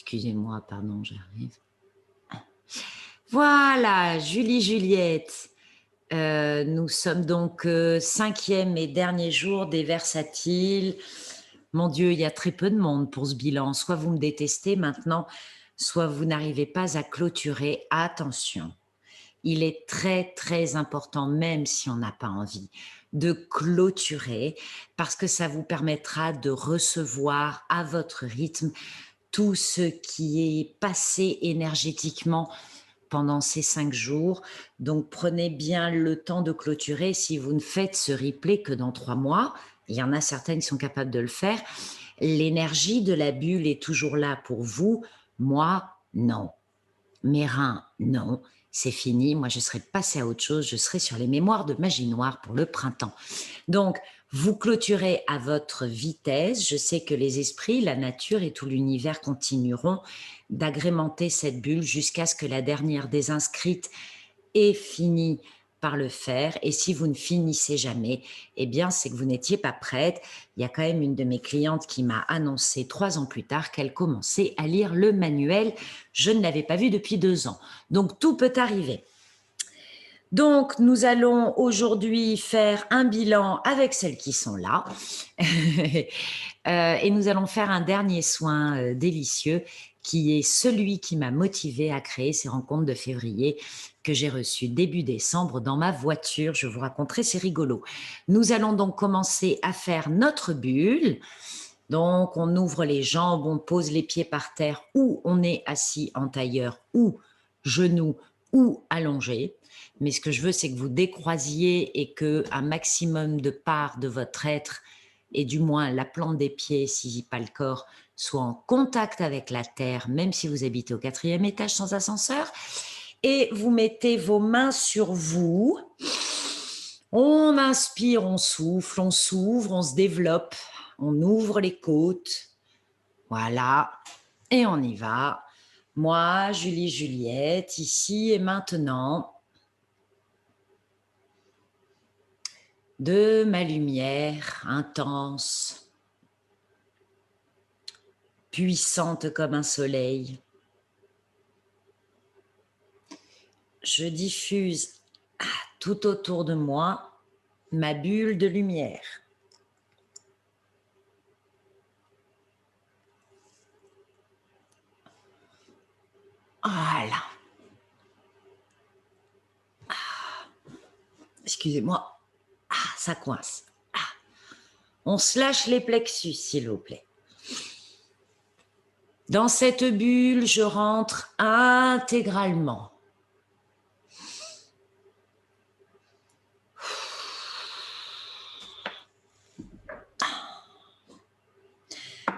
Excusez-moi, pardon, j'arrive. Voilà, Julie Juliette. Nous sommes donc 5e et dernier jour des versatiles. Mon Dieu, il y a très peu de monde pour ce bilan. Soit vous me détestez maintenant, soit vous n'arrivez pas à clôturer. Attention, il est très, très important, même si on n'a pas envie, de clôturer parce que ça vous permettra de recevoir à votre rythme tout ce qui est passé énergétiquement pendant ces 5 jours. Donc, prenez bien le temps de clôturer. Si vous ne faites ce replay que dans 3 mois, il y en a certaines qui sont capables de le faire, l'énergie de la bulle est toujours là pour vous. Moi, non. Mes reins, non. C'est fini. Moi, je serais passée à autre chose. Je serais sur les mémoires de magie noire pour le printemps. Donc, vous clôturez à votre vitesse. Je sais que les esprits, la nature et tout l'univers continueront d'agrémenter cette bulle jusqu'à ce que la dernière des inscrites ait fini par le faire. Et si vous ne finissez jamais, eh bien, c'est que vous n'étiez pas prête. Il y a quand même une de mes clientes qui m'a annoncé 3 ans plus tard qu'elle commençait à lire le manuel. Je ne l'avais pas vu depuis 2 ans. Donc, tout peut arriver. Donc, nous allons aujourd'hui faire un bilan avec celles qui sont là. Et nous allons faire un dernier soin délicieux qui est celui qui m'a motivée à créer ces rencontres de février que j'ai reçues début décembre dans ma voiture. Je vous raconterai, c'est rigolo. Nous allons donc commencer à faire notre bulle. Donc, on ouvre les jambes, on pose les pieds par terre ou on est assis en tailleur ou genoux ou allongé. Mais ce que je veux, c'est que vous décroisiez et que un maximum de parts de votre être, et du moins la plante des pieds, si pas le corps, soit en contact avec la terre, même si vous habitez au 4e étage sans ascenseur. Et vous mettez vos mains sur vous. On inspire, on souffle, on s'ouvre, on se développe, on ouvre les côtes. Voilà. Et on y va. Moi, Julie Juliette, ici et maintenant, de ma lumière intense, puissante comme un soleil, je diffuse tout autour de moi ma bulle de lumière. Voilà. Excusez-moi. Ça coince. On se lâche les plexus, s'il vous plaît. Dans cette bulle, je rentre intégralement.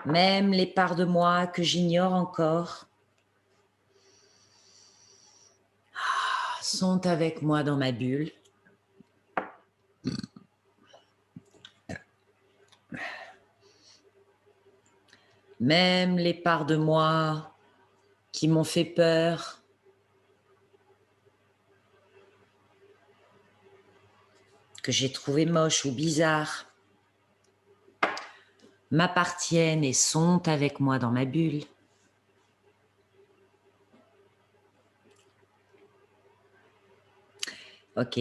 Même les parts de moi que j'ignore encore sont avec moi dans ma bulle. Même les parts de moi qui m'ont fait peur, que j'ai trouvé moche ou bizarre, m'appartiennent et sont avec moi dans ma bulle. Ok.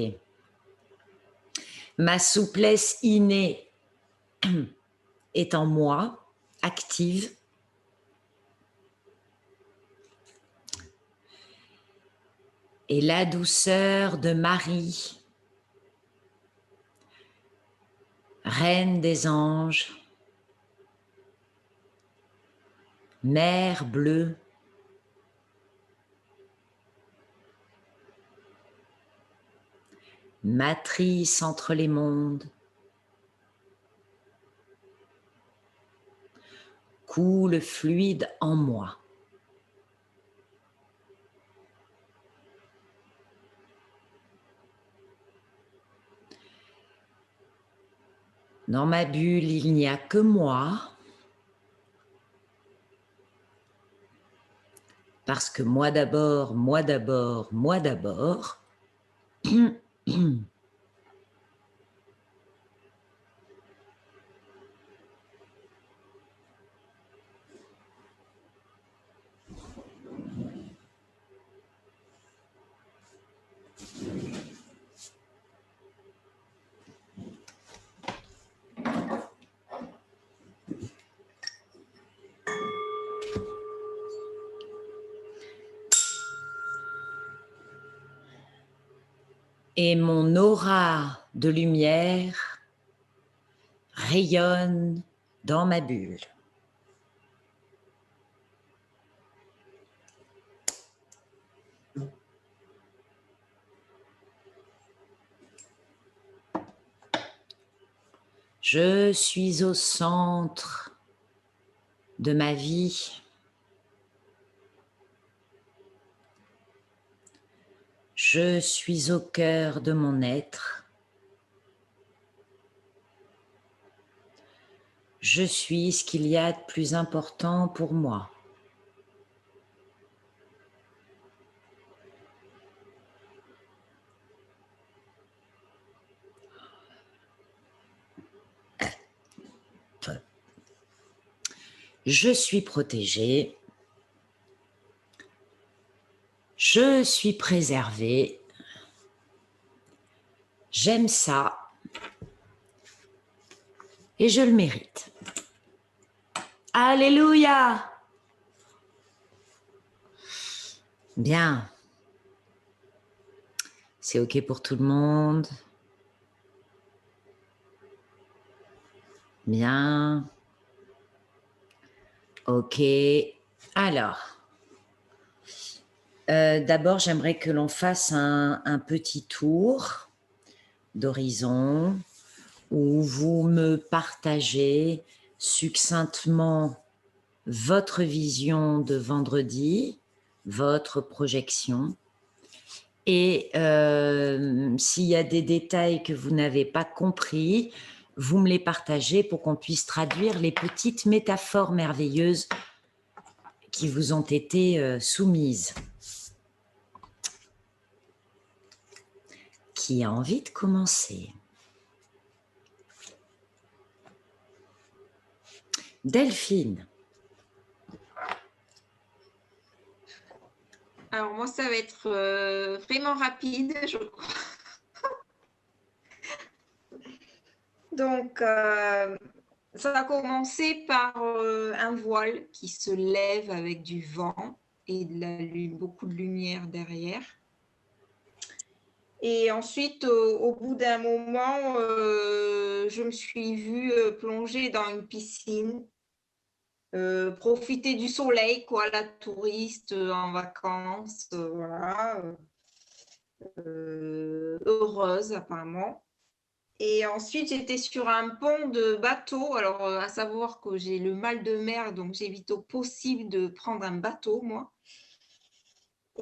Ma souplesse innée est en moi, active. Et la douceur de Marie, reine des anges, mer bleue, matrice entre les mondes, coule fluide en moi. Dans ma bulle, il n'y a que moi, parce que moi d'abord, moi d'abord, moi d'abord. Et mon aura de lumière rayonne dans ma bulle. Je suis au centre de ma vie. Je suis au cœur de mon être. Je suis ce qu'il y a de plus important pour moi. Je suis protégée. Je suis préservée. J'aime ça. Et je le mérite. Alléluia! Bien. C'est OK pour tout le monde. Bien. OK. Alors, d'abord, j'aimerais que l'on fasse un petit tour d'horizon où vous me partagez succinctement votre vision de vendredi, votre projection. Et s'il y a des détails que vous n'avez pas compris, vous me les partagez pour qu'on puisse traduire les petites métaphores merveilleuses qui vous ont été soumises. Qui a envie de commencer? Delphine. Alors moi, ça va être vraiment rapide, je crois. Donc, ça va commencer par un voile qui se lève avec du vent et beaucoup de lumière derrière. Et ensuite, au bout d'un moment, je me suis vue plonger dans une piscine, profiter du soleil, quoi, la touriste en vacances, voilà, heureuse apparemment. Et ensuite, j'étais sur un pont de bateau. Alors, à savoir que j'ai le mal de mer, donc j'évite au possible de prendre un bateau, moi.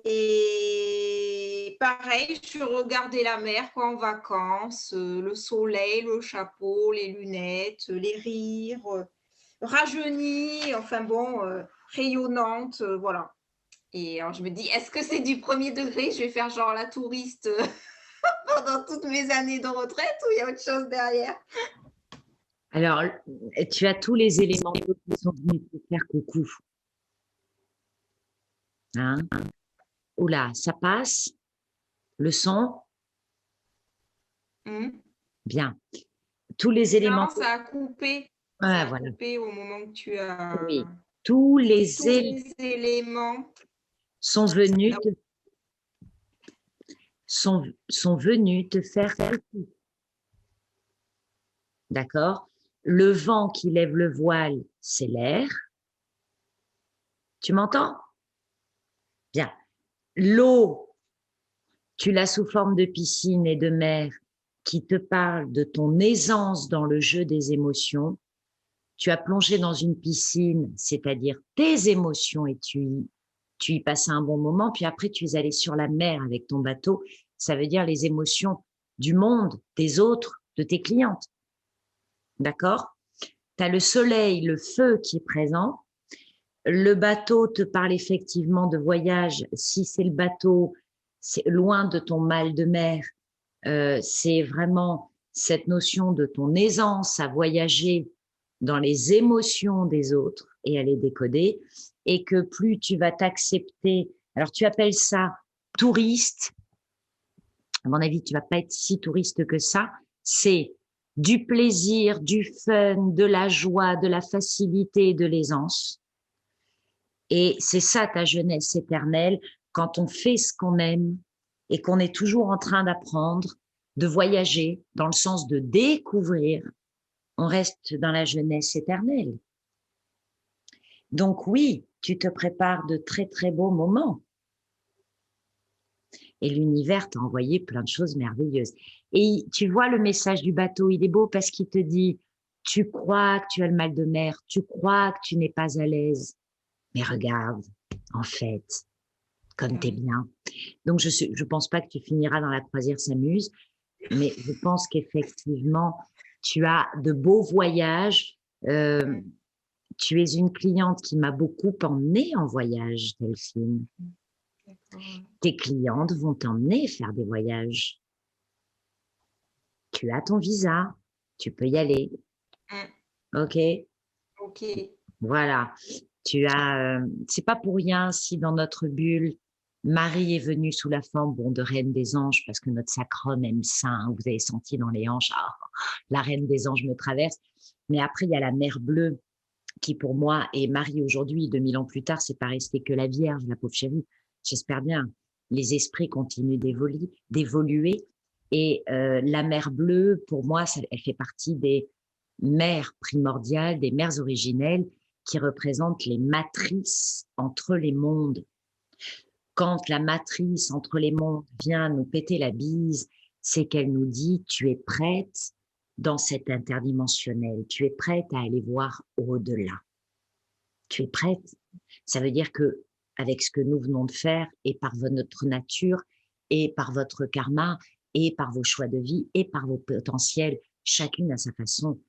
Et pareil, je regardais la mer quoi, en vacances, le soleil, le chapeau, les lunettes, les rires, rajeunie, enfin bon, rayonnante, voilà. Et alors je me dis, est-ce que c'est du premier degré? Je vais faire genre la touriste pendant toutes mes années de retraite ou il y a autre chose derrière? Alors, tu as tous les éléments qui sont venus te faire coucou. Hein? Oula, ça passe? Le son? Bien. Tous les éléments. Non, ça a coupé. Ah, Ça a voilà. coupé au moment que tu as. Oui. Tous les éléments sont venus sont venus te faire coucou. D'accord? Le vent qui lève le voile, c'est l'air. Tu m'entends? Bien. L'eau, tu l'as sous forme de piscine et de mer qui te parle de ton aisance dans le jeu des émotions. Tu as plongé dans une piscine, c'est-à-dire tes émotions, et tu y passais un bon moment, puis après tu es allé sur la mer avec ton bateau, ça veut dire les émotions du monde, des autres, de tes clientes. D'accord? Tu as le soleil, le feu qui est présent. Le bateau te parle effectivement de voyage. Si c'est le bateau, c'est loin de ton mal de mer. C'est vraiment cette notion de ton aisance à voyager dans les émotions des autres et à les décoder, et que plus tu vas t'accepter, alors tu appelles ça touriste, à mon avis, tu vas pas être si touriste que ça, c'est du plaisir, du fun, de la joie, de la facilité, de l'aisance. Et c'est ça ta jeunesse éternelle, quand on fait ce qu'on aime et qu'on est toujours en train d'apprendre, de voyager dans le sens de découvrir, on reste dans la jeunesse éternelle. Donc oui, tu te prépares de très très beaux moments. Et l'univers t'a envoyé plein de choses merveilleuses. Et tu vois le message du bateau, il est beau parce qu'il te dit, tu crois que tu as le mal de mer, tu crois que tu n'es pas à l'aise, mais regarde, en fait, comme t'es bien. Donc je pense pas que tu finiras dans la croisière s'amuse, mais je pense qu'effectivement, tu as de beaux voyages. Tu es une cliente qui m'a beaucoup emmenée en voyage, Delphine. Tes clientes vont t'emmener faire des voyages. Tu as ton visa, tu peux y aller. Ok. Ok. Voilà. Tu as. C'est pas pour rien si dans notre bulle, Marie est venue sous la forme de reine des anges, parce que notre sacrum aime ça. Hein, vous avez senti dans les hanches, la reine des anges me traverse. Mais après, il y a la mer bleue qui, pour moi, est Marie aujourd'hui. 2000 ans plus tard, c'est pas resté que la Vierge, la pauvre chérie. J'espère bien. Les esprits continuent d'évoluer. Et la mer bleue, pour moi, elle fait partie des mers primordiales, des mers originelles qui représentent les matrices entre les mondes. Quand la matrice entre les mondes vient nous péter la bise, c'est qu'elle nous dit, tu es prête dans cet interdimensionnel, tu es prête à aller voir au-delà. Tu es prête. Ça veut dire que avec ce que nous venons de faire et par notre nature et par votre karma et par vos choix de vie et par vos potentiels, chacune à sa façon,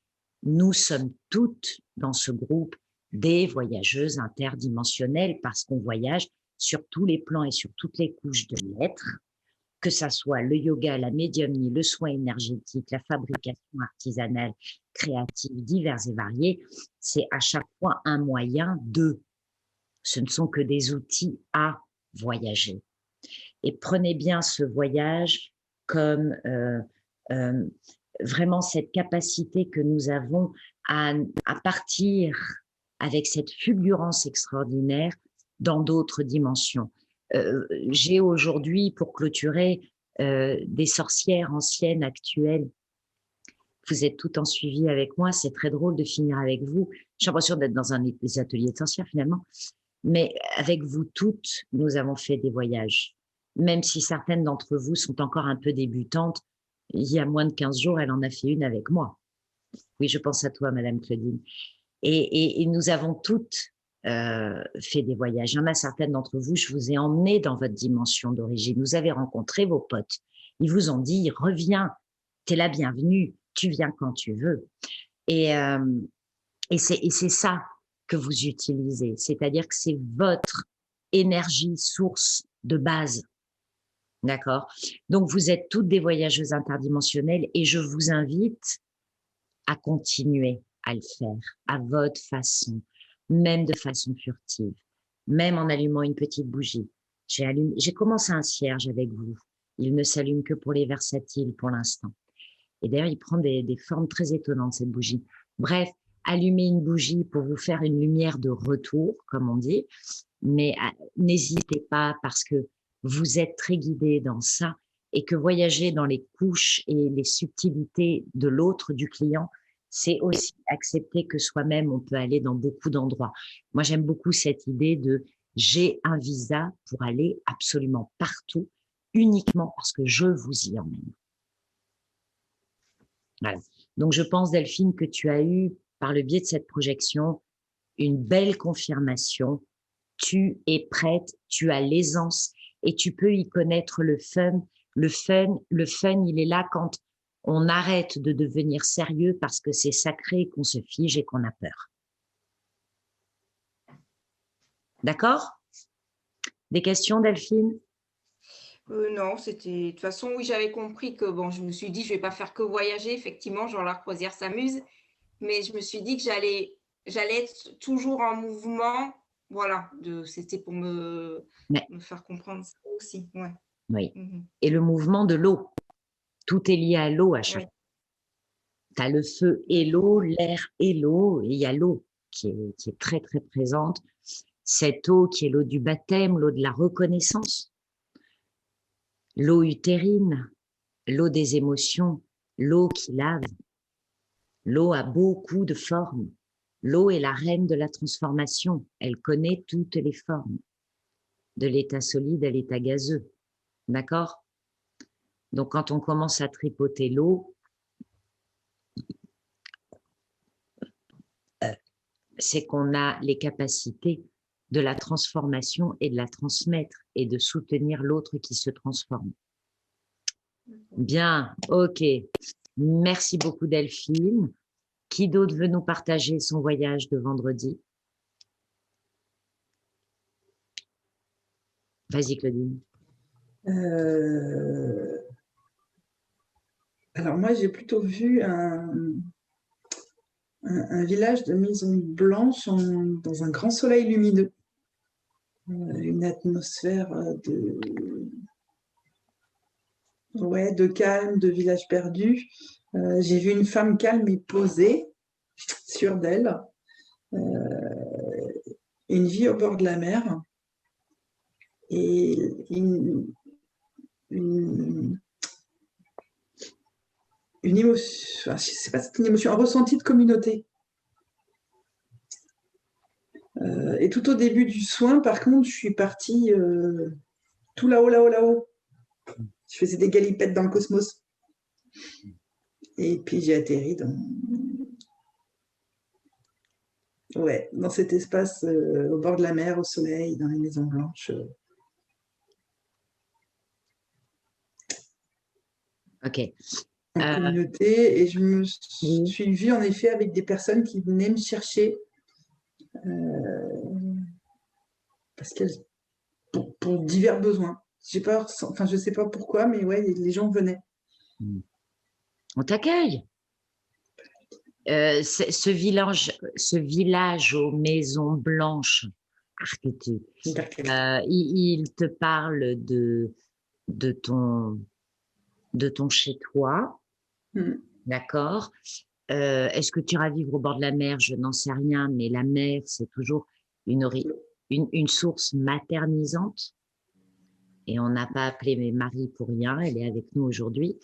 nous sommes toutes dans ce groupe des voyageuses interdimensionnelles parce qu'on voyage sur tous les plans et sur toutes les couches de l'être, que ça soit le yoga, la médiumnie, le soin énergétique, la fabrication artisanale, créative, divers et variés, c'est à chaque fois un moyen de. Ce ne sont que des outils à voyager. Et prenez bien ce voyage comme vraiment cette capacité que nous avons à partir avec cette fulgurance extraordinaire dans d'autres dimensions. J'ai aujourd'hui, pour clôturer, des sorcières anciennes, actuelles. Vous êtes tout en suivi avec moi. C'est très drôle de finir avec vous. J'ai l'impression d'être dans des ateliers de sorcières finalement. Mais avec vous toutes, nous avons fait des voyages. Même si certaines d'entre vous sont encore un peu débutantes, il y a moins de 15 jours, elle en a fait une avec moi. Oui, je pense à toi, Madame Claudine. Et nous avons toutes fait des voyages. Il y en a certaines d'entre vous, je vous ai emmené dans votre dimension d'origine. Vous avez rencontré vos potes. Ils vous ont dit, reviens, t'es la bienvenue, tu viens quand tu veux. Et c'est ça que vous utilisez. C'est-à-dire que c'est votre énergie source de base. D'accord? Donc, vous êtes toutes des voyageuses interdimensionnelles et je vous invite à continuer à le faire à votre façon, même de façon furtive, même en allumant une petite bougie. J'ai commencé un cierge avec vous. Il ne s'allume que pour les versatiles pour l'instant. Et d'ailleurs, il prend des formes très étonnantes, cette bougie. Bref, allumez une bougie pour vous faire une lumière de retour, comme on dit. Mais n'hésitez pas parce que vous êtes très guidés dans ça et que voyager dans les couches et les subtilités de l'autre, du client, c'est aussi accepter que soi-même, on peut aller dans beaucoup d'endroits. Moi, j'aime beaucoup cette idée de j'ai un visa pour aller absolument partout, uniquement parce que je vous y emmène. Voilà. Donc, je pense, Delphine, que tu as eu, par le biais de cette projection, une belle confirmation. Tu es prête, tu as l'aisance et tu peux y connaître le fun. Le fun, il est là quand on arrête de devenir sérieux parce que c'est sacré, qu'on se fige et qu'on a peur. D'accord? Des questions, Delphine? Non, c'était de toute façon, oui, j'avais compris que bon, je me suis dit, je vais pas faire que voyager, effectivement, genre la croisière s'amuse, mais je me suis dit que j'allais être toujours en mouvement. Voilà, c'était pour me faire comprendre ça aussi. Ouais. Oui. Et le mouvement de l'eau. Tout est lié à l'eau à chaque fois. Tu as le feu et l'eau, l'air et l'eau, et il y a l'eau qui est très, très présente. Cette eau qui est l'eau du baptême, l'eau de la reconnaissance. l'eau utérine, l'eau des émotions, l'eau qui lave. L'eau a beaucoup de formes. L'eau est la reine de la transformation. Elle connaît toutes les formes, de l'état solide à l'état gazeux. D'accord? Donc, quand on commence à tripoter l'eau, c'est qu'on a les capacités de la transformation et de la transmettre et de soutenir l'autre qui se transforme. Bien, ok. Merci beaucoup Delphine. Qui d'autre veut nous partager son voyage de vendredi? Vas-y Claudine. Alors moi, j'ai plutôt vu un village de maisons blanches dans un grand soleil lumineux. Une atmosphère de calme, de village perdu. J'ai vu une femme calme et posée, sûre d'elle. Une vie au bord de la mer. Et une émotion, je ne sais pas si c'est une émotion, un ressenti de communauté. Et tout au début du soin, par contre, je suis partie tout là-haut, là-haut, là-haut. Je faisais des galipettes dans le cosmos. Et puis j'ai atterri dans cet espace au bord de la mer, au soleil, dans les maisons blanches. Ok. En communauté. Et je me suis vue en effet avec des personnes qui venaient me chercher parce qu'elles pour divers besoins. Je ne sais pas pourquoi, mais ouais, les gens venaient. On t'accueille. Ce village aux maisons blanches, il te parle de ton chez-toi, d'accord. Est-ce que tu iras vivre au bord de la mer? Je n'en sais rien, mais la mer, c'est toujours une source maternisante. Et on n'a pas appelé mes maris pour rien, elle est avec nous aujourd'hui.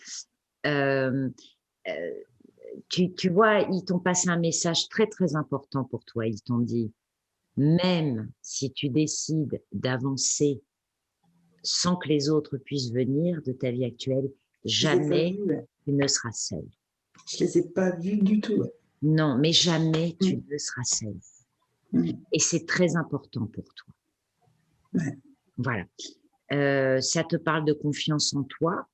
Tu vois, ils t'ont passé un message très, très important pour toi. Ils t'ont dit, même si tu décides d'avancer sans que les autres puissent venir de ta vie actuelle, jamais tu ne seras seule. Je ne les ai pas vus du tout. Non, mais jamais tu ne seras seule. Et c'est très important pour toi. Voilà. Ça te parle de confiance en toi.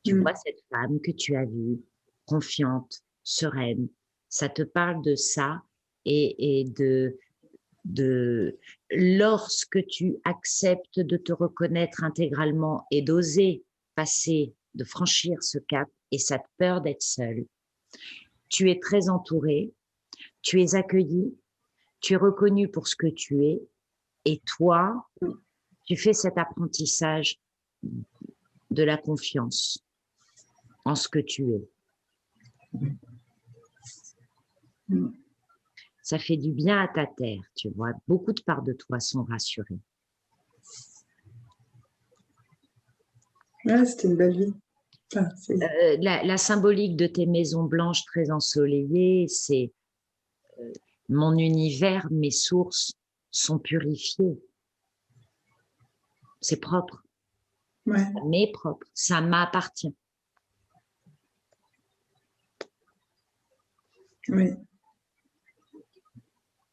Tu vois cette femme que tu as vue, confiante, sereine. Ça te parle de ça et de lorsque tu acceptes de te reconnaître intégralement et d'oser passer, de franchir ce cap et cette peur d'être seule, tu es très entouré, tu es accueilli, tu es reconnu pour ce que tu es et toi, tu fais cet apprentissage de la confiance en ce que tu es. Ça fait du bien à ta terre, tu vois. Beaucoup de parts de toi sont rassurées. Ouais, c'était une belle vie. Enfin, la symbolique de tes maisons blanches très ensoleillées, c'est mon univers, mes sources sont purifiées. C'est propre. Ouais. Ça m'est propre. Ça m'appartient. Oui.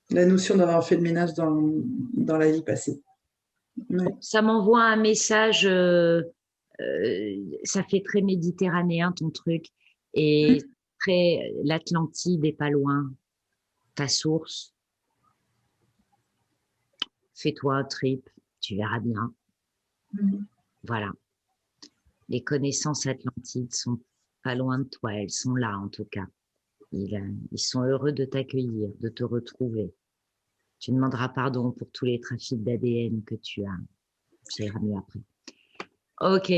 La notion d'avoir fait le ménage dans la vie passée. Ouais. Ça m'envoie un message, ça fait très méditerranéen ton truc, et très l'Atlantide est pas loin, ta source. Fais-toi un trip, tu verras bien. Voilà. Les connaissances atlantides sont pas loin de toi, elles sont là en tout cas. Ils sont heureux de t'accueillir, de te retrouver. Tu demanderas pardon pour tous les trafics d'ADN que tu as. Ça ira mieux après. Ok.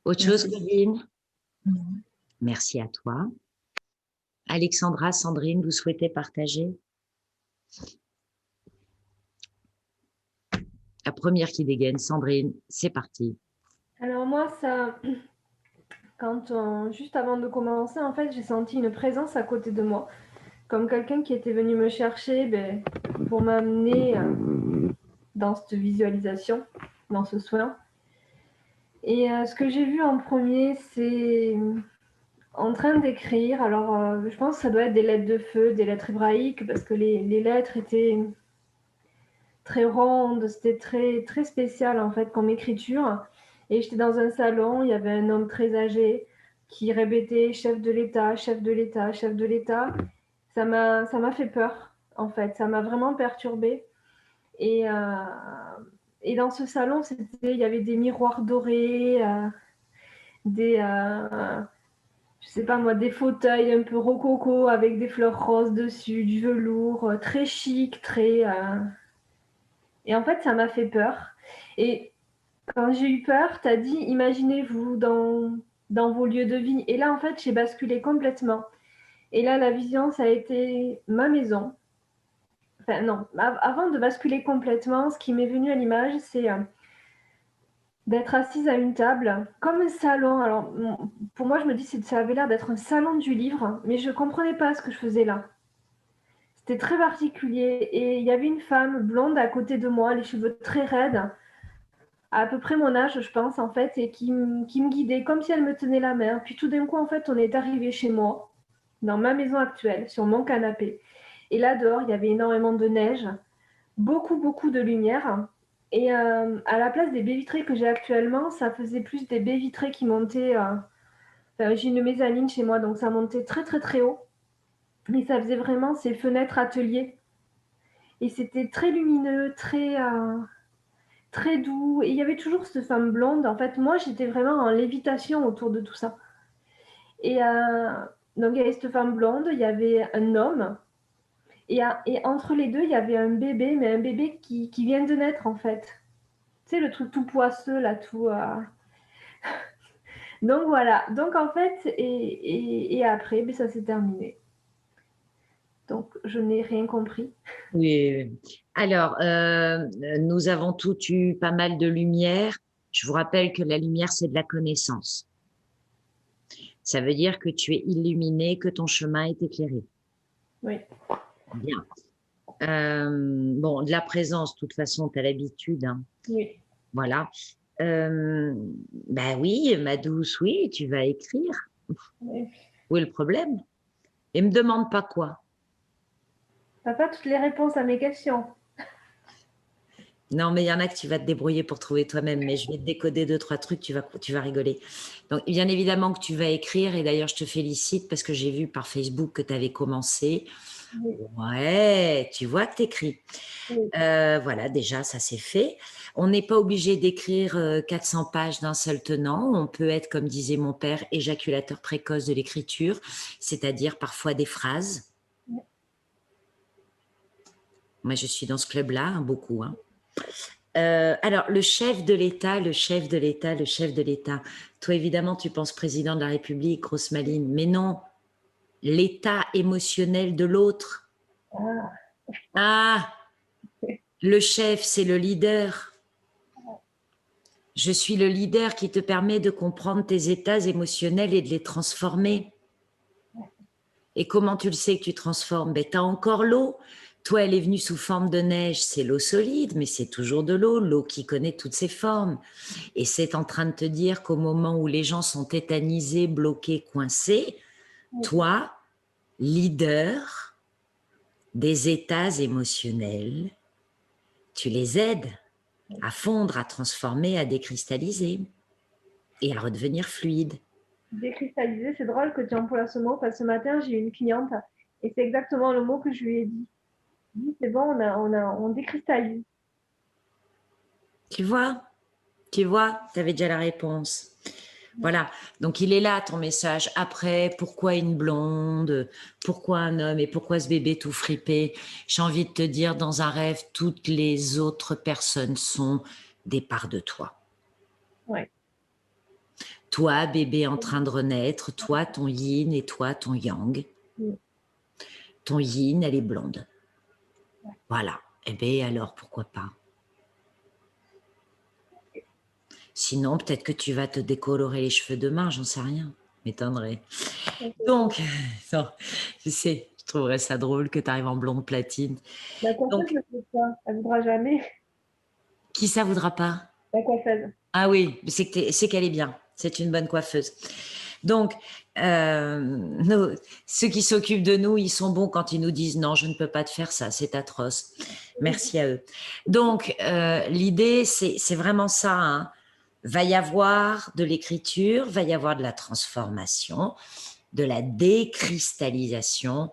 Autre chose, Claudine? Merci à toi. Alexandra, Sandrine, vous souhaitez partager? La première qui dégaine, Sandrine, c'est parti. Alors moi, ça, juste avant de commencer, en fait, j'ai senti une présence à côté de moi, comme quelqu'un qui était venu me chercher pour m'amener dans cette visualisation, dans ce soin. Et ce que j'ai vu en premier, c'est en train d'écrire. Alors, je pense que ça doit être des lettres de feu, des lettres hébraïques, parce que les lettres étaient très rondes, c'était très, très spécial en fait comme écriture. Et j'étais dans un salon, il y avait un homme très âgé qui répétait chef de l'État, chef de l'État, chef de l'État. Ça m'a fait peur en fait, ça m'a vraiment perturbée. Et, euh, et dans ce salon, il y avait des miroirs dorés, des, je sais pas moi, des fauteuils un peu rococo avec des fleurs roses dessus, du velours, très chic, très. Et en fait, ça m'a fait peur. Et quand j'ai eu peur, tu as dit, imaginez-vous dans vos lieux de vie. Et là, en fait, j'ai basculé complètement. Et là, la vision, ça a été ma maison. Enfin, non, avant de basculer complètement, ce qui m'est venu à l'image, c'est d'être assise à une table, comme un salon. Alors, pour moi, je me dis, ça avait l'air d'être un salon du livre, mais je ne comprenais pas ce que je faisais là. C'était très particulier. Et il y avait une femme blonde à côté de moi, les cheveux très raides, à peu près mon âge, je pense, en fait, et qui me guidait comme si elle me tenait la main. Puis tout d'un coup, en fait, on est arrivé chez moi, dans ma maison actuelle, sur mon canapé. Et là, dehors, il y avait énormément de neige, beaucoup, beaucoup de lumière. Et à la place des baies vitrées que j'ai actuellement, ça faisait plus des baies vitrées qui montaient. Enfin, j'ai une mezzanine chez moi, donc ça montait très, très, très haut. Et ça faisait vraiment ces fenêtres ateliers. Et c'était très lumineux, très doux. Et il y avait toujours cette femme blonde. En fait, moi, j'étais vraiment en lévitation autour de tout ça. Et donc, il y avait cette femme blonde, il y avait un homme. Et entre les deux, il y avait un bébé, mais un bébé qui vient de naître, en fait. Tu sais, le truc tout poisseux, là, tout. Donc, voilà. Donc, en fait, et après, ça s'est terminé. Donc, je n'ai rien compris. Oui. Alors, nous avons tous eu pas mal de lumière. Je vous rappelle que la lumière, c'est de la connaissance. Ça veut dire que tu es illuminé, que ton chemin est éclairé. Oui. Bien. Bon, de la présence, de toute façon, tu as l'habitude. Hein. Oui. Voilà. Ben oui, ma douce, oui, tu vas écrire. Oui. Où est le problème? Et me demande pas quoi. T'as pas toutes les réponses à mes questions. Non, mais il y en a que tu vas te débrouiller pour trouver toi-même, mais je vais te décoder 2-3 trucs, tu vas rigoler. Donc, bien évidemment que tu vas écrire, et d'ailleurs, je te félicite parce que j'ai vu par Facebook que tu avais commencé. Oui. Ouais, tu vois que tu écris. Oui. Voilà, déjà, ça c'est fait. On n'est pas obligé d'écrire 400 pages d'un seul tenant. On peut être, comme disait mon père, éjaculateur précoce de l'écriture, c'est-à-dire parfois des phrases. Oui. Moi, je suis dans ce club-là, hein, beaucoup. Hein. Alors, le chef de l'État, le chef de l'État, le chef de l'État. Toi, évidemment, tu penses président de la République, grosse maline, mais non, l'état émotionnel de l'autre. Ah. Ah, le chef, c'est le leader. Je suis le leader qui te permet de comprendre tes états émotionnels et de les transformer. Et comment tu le sais que tu transformes? Ben, tu as encore l'eau. Toi, elle est venue sous forme de neige, c'est l'eau solide, mais c'est toujours de l'eau, l'eau qui connaît toutes ses formes. Et c'est en train de te dire qu'au moment où les gens sont tétanisés, bloqués, coincés, toi, leader des états émotionnels, tu les aides à fondre, à transformer, à décristalliser et à redevenir fluide. Décristalliser, c'est drôle que tu emploies ce mot parce que ce matin, j'ai eu une cliente et c'est exactement le mot que je lui ai dit. C'est bon, on décristallise. Tu vois, tu avais déjà la réponse. Voilà, donc il est là ton message. Après, pourquoi une blonde? Pourquoi un homme? Et pourquoi ce bébé tout fripé? J'ai envie de te dire, dans un rêve, toutes les autres personnes sont des parts de toi. Ouais. Toi, bébé en train de renaître, toi, ton yin et toi, ton yang. Ton yin, elle est blonde. Voilà. Eh bien, alors, pourquoi pas? Sinon, peut-être que tu vas te décolorer les cheveux demain, j'en sais rien. M'étonnerait. Donc, non, je sais, je trouverais ça drôle que tu arrives en blonde platine. La coiffeuse Donc, ne fait pas. Elle ne voudra jamais. qui ça voudra pas? La coiffeuse. Ah oui, c'est qu'elle est bien. C'est une bonne coiffeuse. Donc, ceux qui s'occupent de nous, ils sont bons quand ils nous disent non, je ne peux pas te faire ça, c'est atroce. Merci à eux. Donc, l'idée, c'est vraiment ça. Hein. Va y avoir de l'écriture, va y avoir de la transformation, de la décristallisation.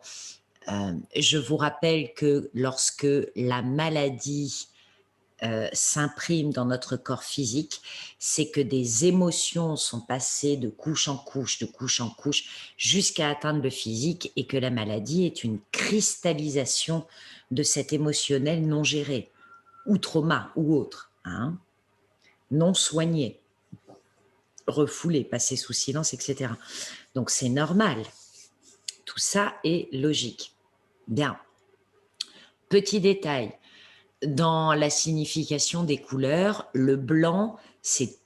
Je vous rappelle que lorsque la maladie s'imprime dans notre corps physique, c'est que des émotions sont passées de couche en couche, jusqu'à atteindre le physique et que la maladie est une cristallisation de cet émotionnel non géré, ou trauma, ou autre, hein, non soigné, refoulé, passé sous silence, etc. Donc c'est normal. Tout ça est logique. Bien. Petit détail. Dans la signification des couleurs, le blanc, c'est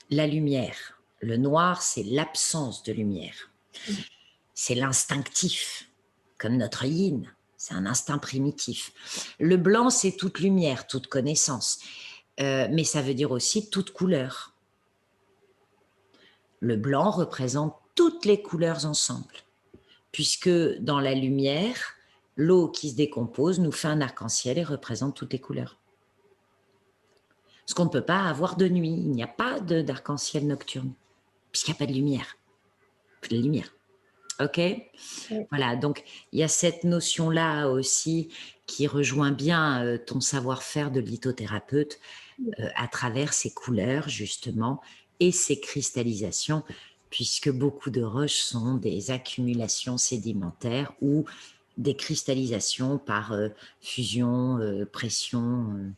la lumière. Le noir, c'est l'absence de lumière. C'est l'instinctif, comme notre yin. C'est un instinct primitif. Le blanc, c'est toute lumière, toute connaissance. Mais ça veut dire aussi toute couleur. Le blanc représente toutes les couleurs ensemble, puisque dans la lumière, l'eau qui se décompose nous fait un arc-en-ciel et représente toutes les couleurs. Parce qu'on ne peut pas avoir de nuit, il n'y a pas d'arc-en-ciel nocturne, puisqu'il n'y a pas de lumière. Plus de lumière. Ok ? Oui. Voilà, donc il y a cette notion-là aussi qui rejoint bien ton savoir-faire de lithothérapeute à travers ces couleurs, justement, et ces cristallisations, puisque beaucoup de roches sont des accumulations sédimentaires ou des cristallisations par fusion, pression,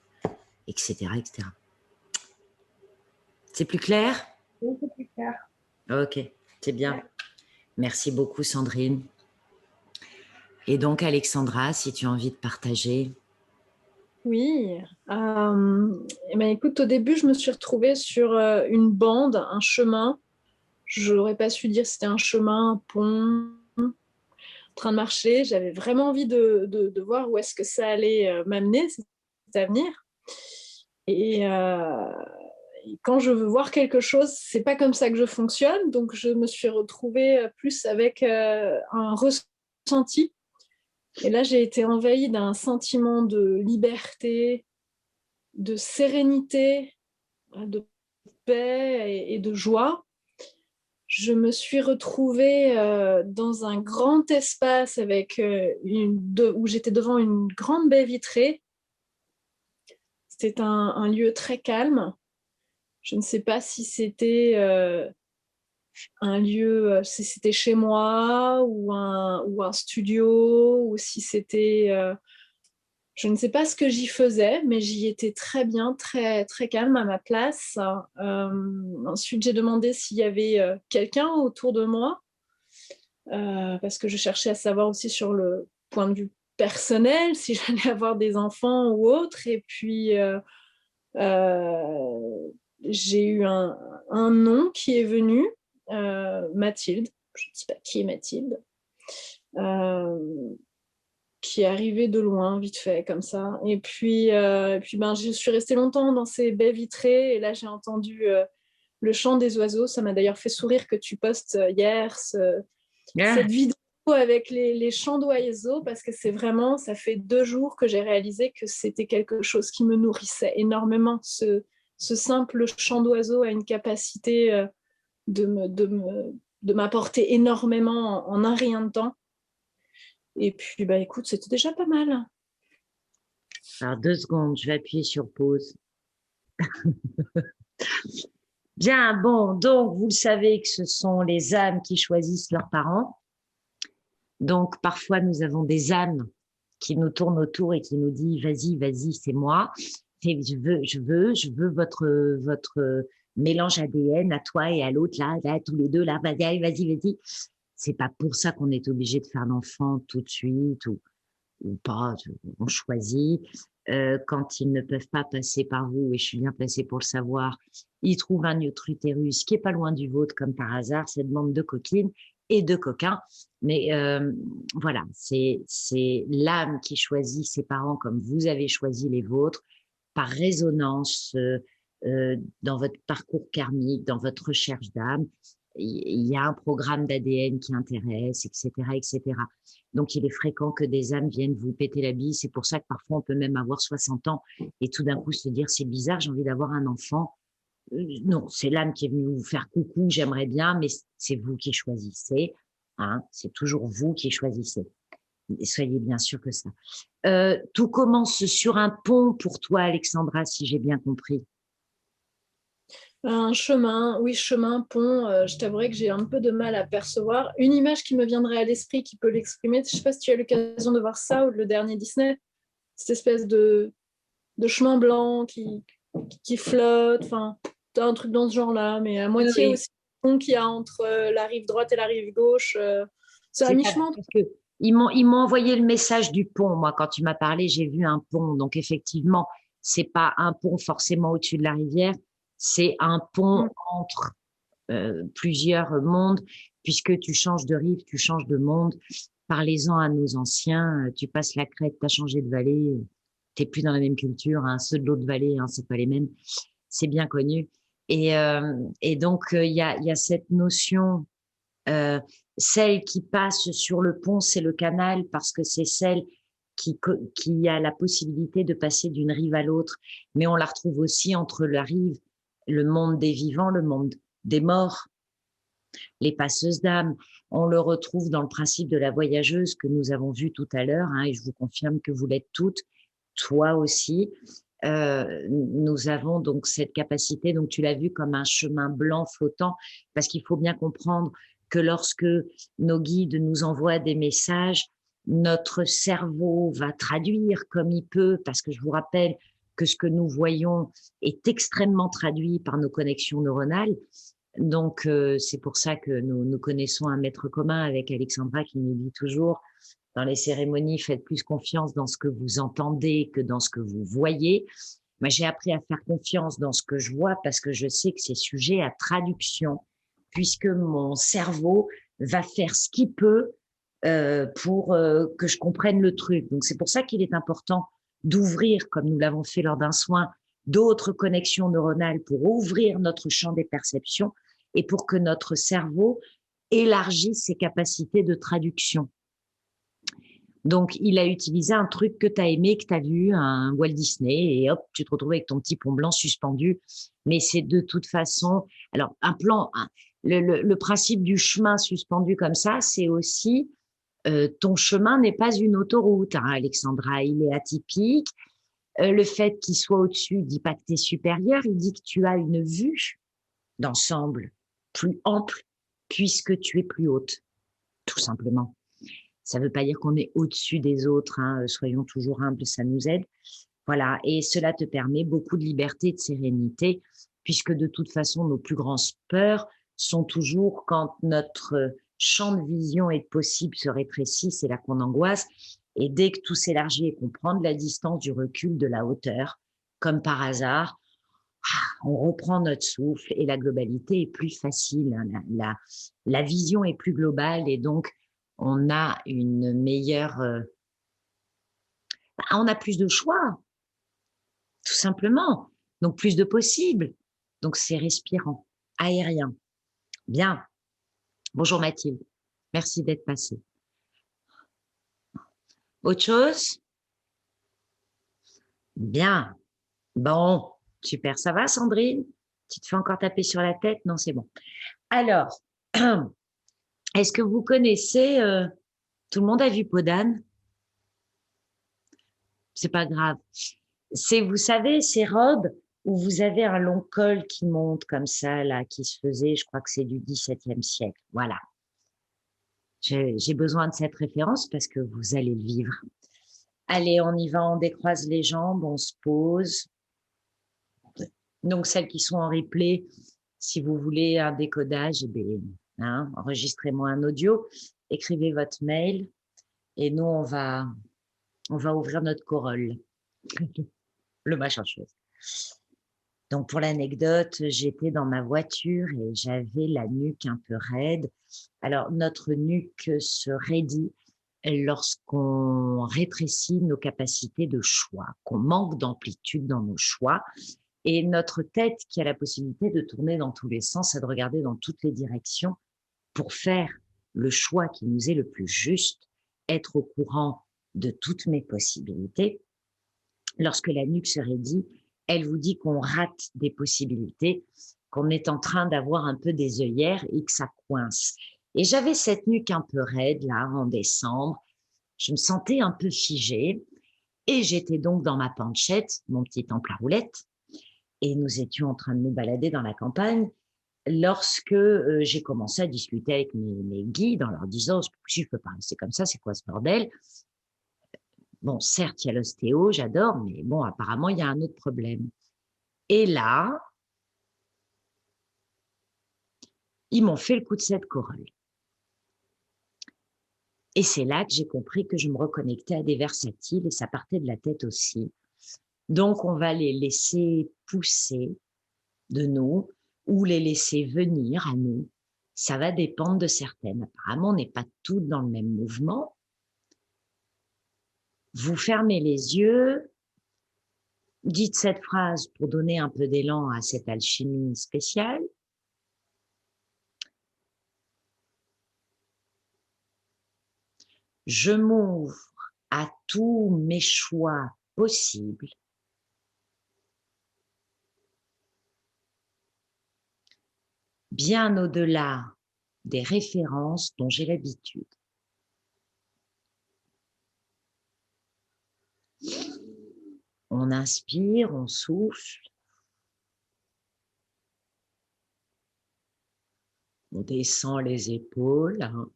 etc., etc. C'est plus clair? Oui, c'est plus clair. Ok, c'est bien. Ouais. Merci beaucoup, Sandrine. Et donc, Alexandra, si tu as envie de partager. Oui. Eh ben, écoute, au début, je me suis retrouvée sur une bande, un chemin. Je n'aurais pas su dire si c'était un chemin, un pont, en train de marcher. J'avais vraiment envie de voir où est-ce que ça allait m'amener, cet avenir. Et quand je veux voir quelque chose, c'est pas comme ça que je fonctionne. Donc, je me suis retrouvée plus avec un ressenti. Et là, j'ai été envahie d'un sentiment de liberté, de sérénité, de paix et de joie. Je me suis retrouvée dans un grand espace avec où j'étais devant une grande baie vitrée. C'était un lieu très calme. Je ne sais pas si c'était un lieu, si c'était chez moi ou un studio, ou si c'était... je ne sais pas ce que j'y faisais, mais j'y étais très bien, très, très calme à ma place. Ensuite, j'ai demandé s'il y avait quelqu'un autour de moi, parce que je cherchais à savoir aussi sur le point de vue personnel, si j'allais avoir des enfants ou autre. Et puis, j'ai eu un nom qui est venu, Mathilde. Je ne sais pas qui est Mathilde. Qui est arrivé de loin, vite fait, comme ça. Et puis ben, je suis restée longtemps dans ces baies vitrées, et là, j'ai entendu le chant des oiseaux. Ça m'a d'ailleurs fait sourire que tu postes hier cette vidéo avec les chants d'oiseaux, parce que c'est vraiment, ça fait 2 jours que j'ai réalisé que c'était quelque chose qui me nourrissait énormément. Ce simple chant d'oiseaux a une capacité de m'apporter énormément en un rien de temps. Et puis, bah, écoute, c'était déjà pas mal. Alors, 2 secondes, je vais appuyer sur pause. Bien, bon, donc, vous le savez que ce sont les âmes qui choisissent leurs parents. Donc, parfois, nous avons des âmes qui nous tournent autour et qui nous disent, vas-y, c'est moi. Je veux votre mélange ADN à toi et à l'autre, là, tous les deux, là, vas-y. C'est pas pour ça qu'on est obligé de faire l'enfant tout de suite ou pas. On choisit. Quand ils ne peuvent pas passer par vous, et je suis bien placée pour le savoir, il trouve un autre utérus qui est pas loin du vôtre, comme par hasard, cette bande de coquines et de coquins. Mais voilà, c'est l'âme qui choisit ses parents comme vous avez choisi les vôtres, par résonance dans votre parcours karmique, dans votre recherche d'âme. Il y a un programme d'ADN qui intéresse, etc., etc. Donc, il est fréquent que des âmes viennent vous péter la bille. C'est pour ça que parfois, on peut même avoir 60 ans et tout d'un coup se dire, c'est bizarre, j'ai envie d'avoir un enfant. Non, c'est l'âme qui est venue vous faire coucou, j'aimerais bien, mais c'est vous qui choisissez. Hein, c'est toujours vous qui choisissez. Et soyez bien sûr que ça. Tout commence sur un pont pour toi, Alexandra, si j'ai bien compris. Un chemin, oui, chemin, pont, je t'avouerai que j'ai un peu de mal à percevoir. Une image qui me viendrait à l'esprit qui peut l'exprimer, je ne sais pas si tu as l'occasion de voir ça ou le dernier Disney, cette espèce de chemin blanc qui flotte, enfin, t'as un truc dans ce genre-là, mais à moitié Oui. aussi le pont qu'il y a entre la rive droite et la rive gauche. C'est à mi-chemin. Parce que ils m'ont envoyé le message du pont. Moi, quand tu m'as parlé, j'ai vu un pont. Donc, effectivement, c'est pas un pont forcément au-dessus de la rivière, c'est un pont entre plusieurs mondes, puisque tu changes de rive, tu changes de monde. Parlez-en à nos anciens. Tu passes la crête, tu as changé de vallée, t'es plus dans la même culture. Hein, ceux de l'autre vallée, hein, c'est pas les mêmes. C'est bien connu. Et donc, il y a cette notion. Celle qui passe sur le pont, c'est le canal parce que c'est celle qui a la possibilité de passer d'une rive à l'autre. Mais on la retrouve aussi entre la rive, le monde des vivants, le monde des morts, les passeuses d'âme. On le retrouve dans le principe de la voyageuse que nous avons vu tout à l'heure, hein, et je vous confirme que vous l'êtes toutes, toi aussi. Nous avons donc cette capacité, donc tu l'as vu comme un chemin blanc flottant, parce qu'il faut bien comprendre que lorsque nos guides nous envoient des messages, notre cerveau va traduire comme il peut, parce que je vous rappelle que ce que nous voyons est extrêmement traduit par nos connexions neuronales. Donc, c'est pour ça que nous connaissons un maître commun avec Alexandra qui nous dit toujours, dans les cérémonies, faites plus confiance dans ce que vous entendez que dans ce que vous voyez. Moi, j'ai appris à faire confiance dans ce que je vois parce que je sais que c'est sujet à traduction, puisque mon cerveau va faire ce qu'il peut pour que je comprenne le truc. Donc, c'est pour ça qu'il est important d'ouvrir, comme nous l'avons fait lors d'un soin, d'autres connexions neuronales pour ouvrir notre champ des perceptions et pour que notre cerveau élargisse ses capacités de traduction. Donc, il a utilisé un truc que tu as aimé, que tu as vu, un Walt Disney, et hop, tu te retrouves avec ton petit pont blanc suspendu. Mais c'est de toute façon, alors un plan, le principe du chemin suspendu comme ça, c'est aussi ton chemin n'est pas une autoroute, hein, Alexandra, il est atypique. Le fait qu'il soit au-dessus dit pas que tu es supérieur, il dit que tu as une vue d'ensemble plus ample puisque tu es plus haute, tout simplement. Ça ne veut pas dire qu'on est au-dessus des autres, hein, soyons toujours humbles, ça nous aide. Voilà, et cela te permet beaucoup de liberté et de sérénité, puisque de toute façon, nos plus grandes peurs sont toujours quand notre champ de vision et de possible se rétrécit, c'est là qu'on angoisse. Et dès que tout s'élargit et qu'on prend de la distance, du recul, de la hauteur, comme par hasard, on reprend notre souffle et la globalité est plus facile. La vision est plus globale et donc on a une meilleure... on a plus de choix, tout simplement. Donc, plus de possibles. Donc, c'est respirant, aérien. Bien. Bonjour Mathilde. Merci d'être passée. Autre chose? Bien. Bon, super. Ça va, Sandrine? Tu te fais encore taper sur la tête? Non, c'est bon. Alors, est-ce que vous connaissez... tout le monde a vu Podane? C'est pas grave. C'est, vous savez, ces robes où vous avez un long col qui monte comme ça, là, qui se faisait, je crois que c'est du XVIIe siècle. Voilà. J'ai besoin de cette référence parce que vous allez le vivre. Allez, on y va, on décroise les jambes, on se pose. Donc, celles qui sont en replay, si vous voulez un décodage, eh bien, hein, enregistrez-moi un audio, écrivez votre mail et nous, on va ouvrir notre corolle. Le machin chose. Donc, pour l'anecdote, j'étais dans ma voiture et j'avais la nuque un peu raide. Alors, notre nuque se raidit lorsqu'on rétrécit nos capacités de choix, qu'on manque d'amplitude dans nos choix. Et notre tête, qui a la possibilité de tourner dans tous les sens et de regarder dans toutes les directions pour faire le choix qui nous est le plus juste, être au courant de toutes mes possibilités. Lorsque la nuque se raidit, elle vous dit qu'on rate des possibilités, qu'on est en train d'avoir un peu des œillères et que ça coince. Et j'avais cette nuque un peu raide, là, en décembre. Je me sentais un peu figée et j'étais donc dans ma penchette, mon petit temple à roulettes, et nous étions en train de nous balader dans la campagne lorsque j'ai commencé à discuter avec mes guides en leur disant « Si je peux pas rester comme ça, c'est quoi ce bordel ?» Bon, certes, il y a l'ostéo, j'adore, mais bon, apparemment, il y a un autre problème. Et là, ils m'ont fait le coup de cette corolle. Et c'est là que j'ai compris que je me reconnectais à des versatiles et ça partait de la tête aussi. Donc, on va les laisser pousser de nous ou les laisser venir à nous. Ça va dépendre de certaines. Apparemment, on n'est pas toutes dans le même mouvement. Vous fermez les yeux, dites cette phrase pour donner un peu d'élan à cette alchimie spéciale. Je m'ouvre à tous mes choix possibles. Bien au-delà des références dont j'ai l'habitude. On inspire, on souffle. On descend les épaules, hein.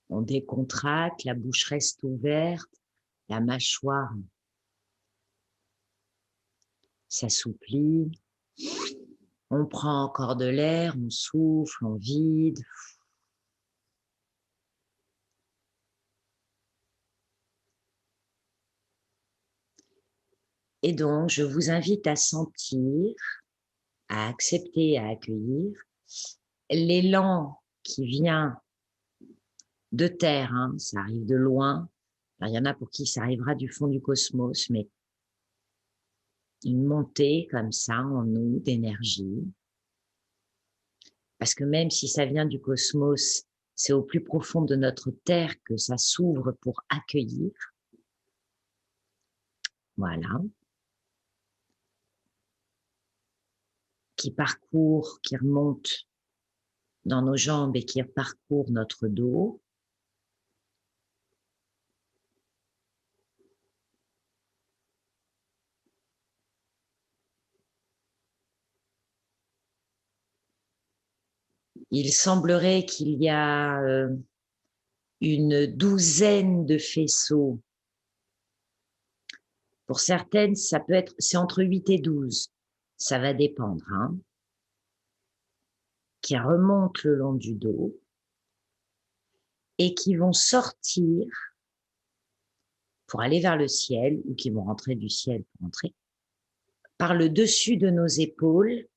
On décontracte, la bouche reste ouverte, la mâchoire s'assouplit. On prend encore de l'air, on souffle, on vide. Et donc, je vous invite à sentir, à accepter, à accueillir l'élan qui vient de terre, hein, ça arrive de loin. Alors, il y en a pour qui ça arrivera du fond du cosmos, mais une montée comme ça en nous d'énergie. Parce que même si ça vient du cosmos, c'est au plus profond de notre terre que ça s'ouvre pour accueillir. Voilà. Qui parcourt, qui remonte dans nos jambes et qui parcourt notre dos. Il semblerait qu'il y a une douzaine de faisceaux. Pour certaines, ça peut être, c'est entre 8 et 12. Ça va dépendre, hein, qui remontent le long du dos et qui vont sortir pour aller vers le ciel ou qui vont rentrer du ciel pour entrer par le dessus de nos épaules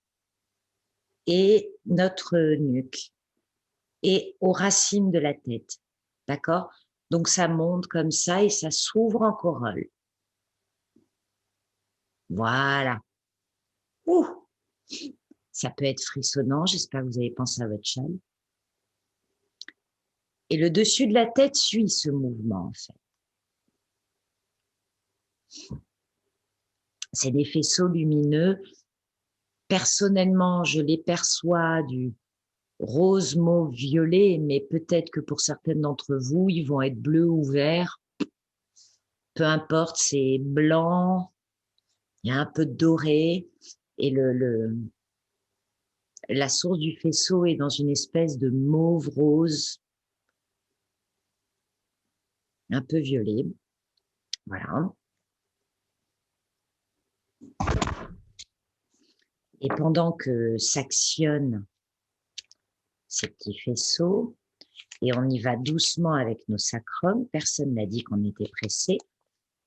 et notre nuque et aux racines de la tête. D'accord? Donc, ça monte comme ça et ça s'ouvre en corolle. Voilà. Ouh! Ça peut être frissonnant. J'espère que vous avez pensé à votre châle. Et le dessus de la tête suit ce mouvement, en fait. C'est des faisceaux lumineux. Personnellement, je les perçois du rose, mauve, violet, mais peut-être que pour certaines d'entre vous, ils vont être bleus ou verts. Peu importe, c'est blanc, il y a un peu de doré, et la source du faisceau est dans une espèce de mauve rose, un peu violet. Voilà. Et pendant que s'actionnent ces petits faisceaux, et on y va doucement avec nos sacrums, personne n'a dit qu'on était pressé,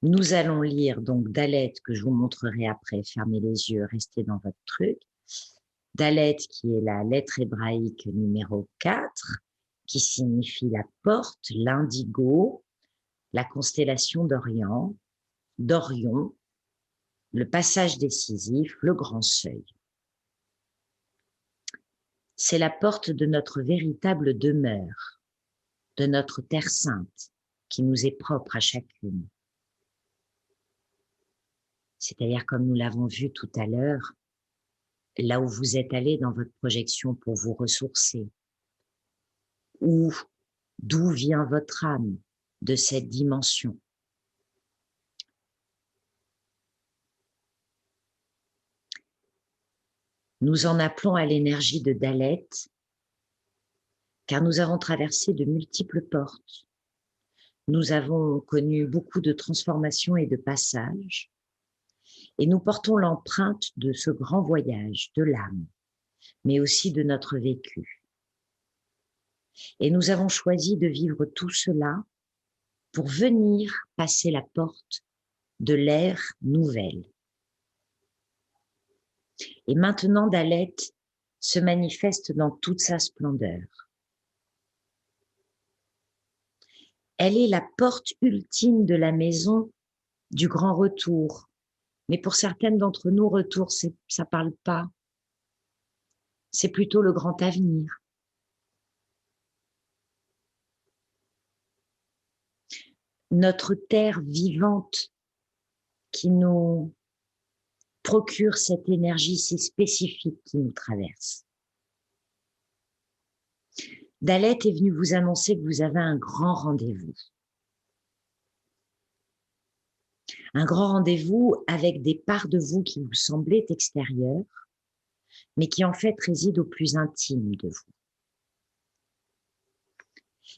Nous allons lire donc Dalet, que je vous montrerai après. Fermez les yeux, restez dans votre truc. Dalet, qui est la lettre hébraïque numéro 4, qui signifie la porte, l'indigo, la constellation d'Orion, le passage décisif, le grand seuil. C'est la porte de notre véritable demeure, de notre terre sainte, qui nous est propre à chacune. C'est-à-dire, comme nous l'avons vu tout à l'heure, là où vous êtes allé dans votre projection pour vous ressourcer, ou d'où vient votre âme de cette dimension. Nous en appelons à l'énergie de Dalet, car nous avons traversé de multiples portes. Nous avons connu beaucoup de transformations et de passages, et nous portons l'empreinte de ce grand voyage de l'âme, mais aussi de notre vécu. Et nous avons choisi de vivre tout cela pour venir passer la porte de l'ère nouvelle. Et maintenant, Dalet se manifeste dans toute sa splendeur. Elle est la porte ultime de la maison du grand retour. Mais pour certaines d'entre nous, retour, ça parle pas. C'est plutôt le grand avenir. Notre terre vivante qui nous procure cette énergie si spécifique qui nous traverse. Dalet est venu vous annoncer que vous avez un grand rendez-vous. Un grand rendez-vous avec des parts de vous qui vous semblaient extérieures, mais qui en fait résident au plus intime de vous.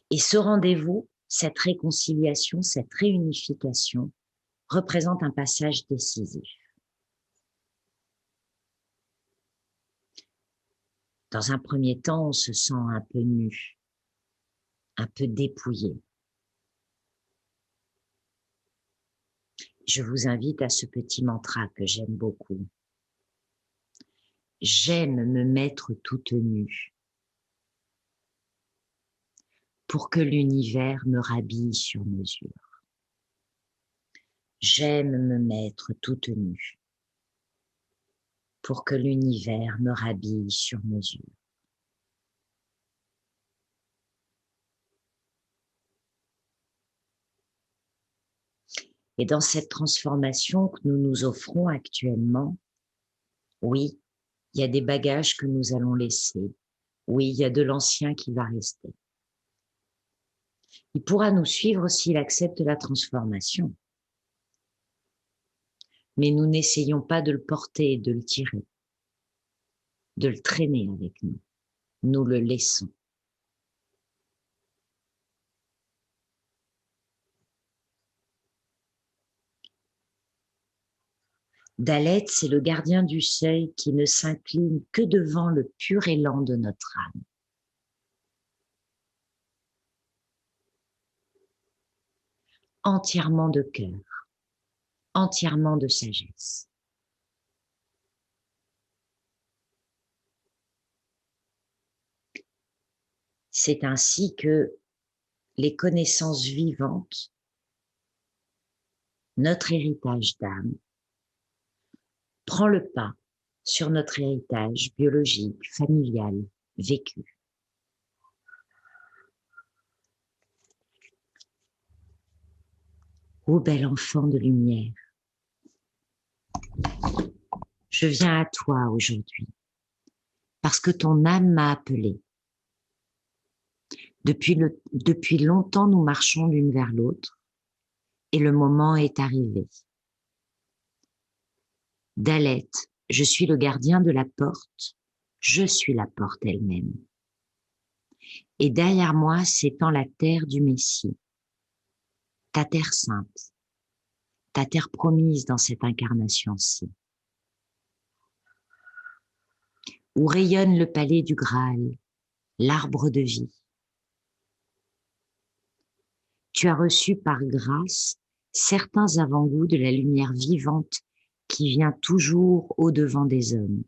Et ce rendez-vous, cette réconciliation, cette réunification, représente un passage décisif. Dans un premier temps, on se sent un peu nu, un peu dépouillé. Je vous invite à ce petit mantra que j'aime beaucoup. J'aime me mettre toute nue pour que l'univers me rhabille sur mesure. J'aime me mettre toute nue pour que l'univers me rhabille sur mesure. Et dans cette transformation que nous nous offrons actuellement, oui, il y a des bagages que nous allons laisser. Oui, il y a de l'ancien qui va rester. Il pourra nous suivre s'il accepte la transformation. Mais nous n'essayons pas de le porter et de le tirer, de le traîner avec nous. Nous le laissons. Dalet, c'est le gardien du seuil qui ne s'incline que devant le pur élan de notre âme. Entièrement de cœur, entièrement de sagesse. C'est ainsi que les connaissances vivantes, notre héritage d'âme, prend le pas sur notre héritage biologique, familial, vécu. Ô bel enfant de lumière, je viens à toi aujourd'hui parce que ton âme m'a appelé. Depuis longtemps, nous marchons l'une vers l'autre et le moment est arrivé. Dalet, je suis le gardien de la porte, je suis la porte elle-même. Et derrière moi s'étend la terre du Messie, ta terre sainte, ta terre promise dans cette incarnation-ci, où rayonne le palais du Graal, l'arbre de vie. Tu as reçu par grâce certains avant-goûts de la lumière vivante qui vient toujours au-devant des hommes.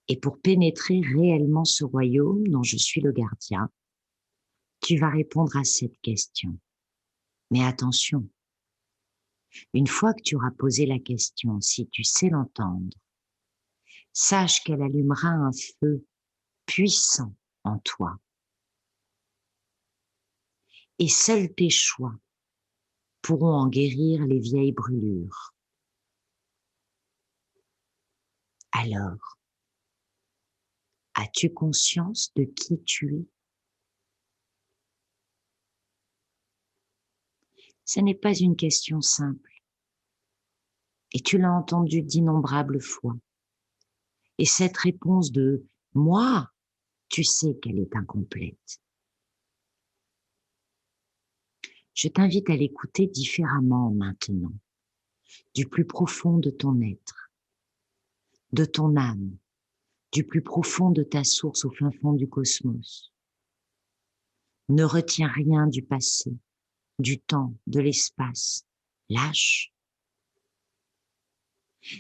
Et pour pénétrer réellement ce royaume dont je suis le gardien, tu vas répondre à cette question. Mais attention, une fois que tu auras posé la question, si tu sais l'entendre, sache qu'elle allumera un feu puissant en toi. Et seuls tes choix pourront en guérir les vieilles brûlures. Alors, as-tu conscience de qui tu es? Ce n'est pas une question simple. Et tu l'as entendu d'innombrables fois. Et cette réponse de « moi », tu sais qu'elle est incomplète. Je t'invite à l'écouter différemment maintenant, du plus profond de ton être, de ton âme, du plus profond de ta source au fin fond du cosmos. Ne retiens rien du passé, du temps, de l'espace. Lâche.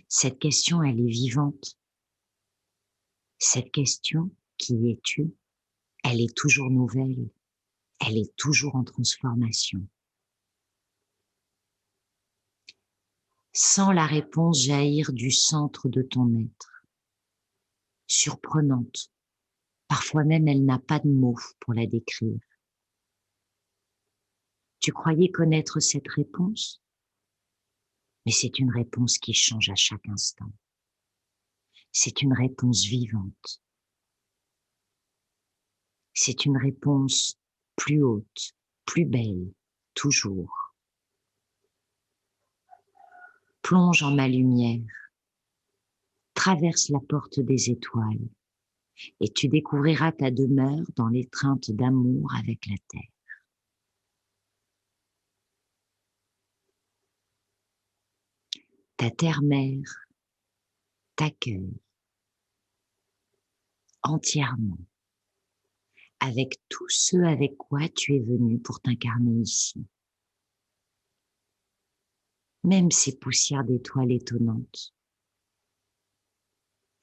Cette question, elle est vivante. Cette question, qui es-tu? Elle est toujours nouvelle. Elle est toujours en transformation. Sens la réponse jaillir du centre de ton être. Surprenante. Parfois même, elle n'a pas de mots pour la décrire. Tu croyais connaître cette réponse? Mais c'est une réponse qui change à chaque instant. C'est une réponse vivante. C'est une réponse plus haute, plus belle, toujours. Plonge en ma lumière, traverse la porte des étoiles et tu découvriras ta demeure dans l'étreinte d'amour avec la terre. Ta terre-mère t'accueille entièrement avec tout ce avec quoi tu es venu pour t'incarner ici. Même ces poussières d'étoiles étonnantes,